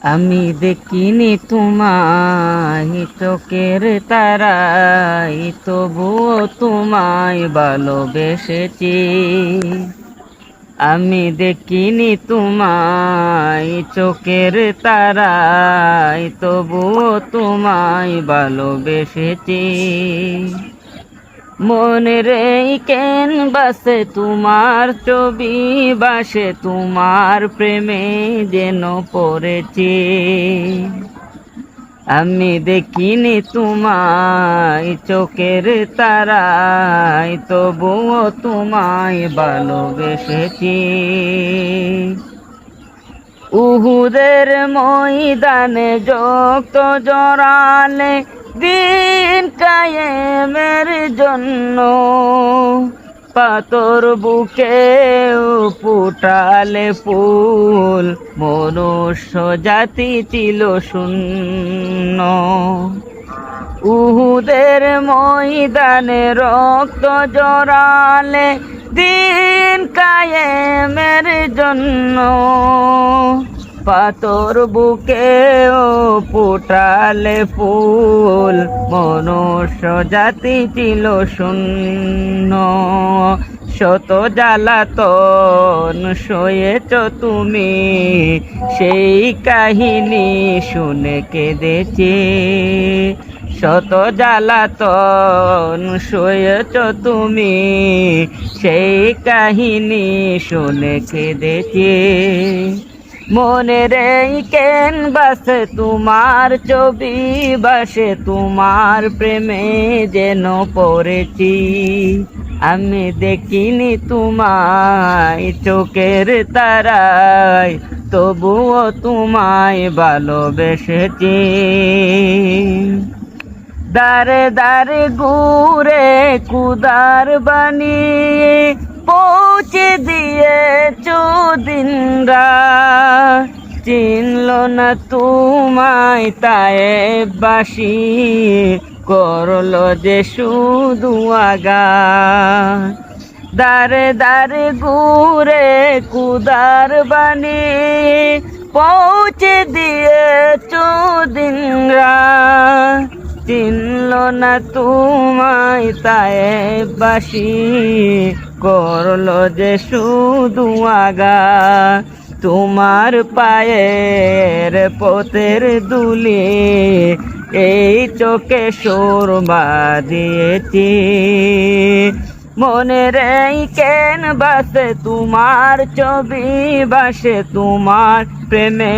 আমি দেখিনি তোমায় চোখের তারাই, তবুও তোমায় ভালোবেসেছি। আমি দেখিনি তোমায় চোখের তারাই, তবুও তোমায় ভালোবেসেছি। মনের এই ক্যানভাসে তোমার ছবি বাসে, তোমার প্রেমে যেন পড়েছি। আমি দেখিনি তোমায় চোখের তারায়, তবুও তোমায় ভালোবেসেছি। উহুদের ময়দানে যত জড়ালে দিন কায়েমের জন্য, পাথর বুকেও ফুটালে ফুল, মনুষ্য জাতি ছিল শূন্য। উহুদের ময়দানে রক্ত জড়ালে দিন কায়েমের জন্য, পাথর বুকেও ফুটালে ফুল, মনুষ্য জাতি ছিল শূন্য। শত জ্বালাতন সয়েছ তুমি, সেই কাহিনী শুনে কেঁদেছি। শত জ্বালাতন সয়েছ তুমি, সেই কাহিনী শুনে কেঁদেছি। মনের এই ক্যানভাসে তোমার ছবি বাসে, তোমার প্রেমে যেন পড়েছি। আমি দেখিনি তোমায় চোখের তারায়, তবুও তোমায় ভালোবেসেছি। দারে দারে ঘুরে কুদার বানিয়ে পৌঁছে দিয়েছ দিনরা, চিনল না তোমায় তায়েববাসী, করলো যে শুধু আঘাত। দারে দারে ঘুরে কুদার বানিয়ে পৌঁছে দিয়েছ দিনরা, চিনল না তোমায় তায়েববাসী, করলো যে শুধু আঘাত। তোমার পায়ের পথের দুলি এই চোখে সুরমা দিয়েছি। মনের এই ক্যানভাসে তোমার ছবি বাসে, তোমার প্রেমে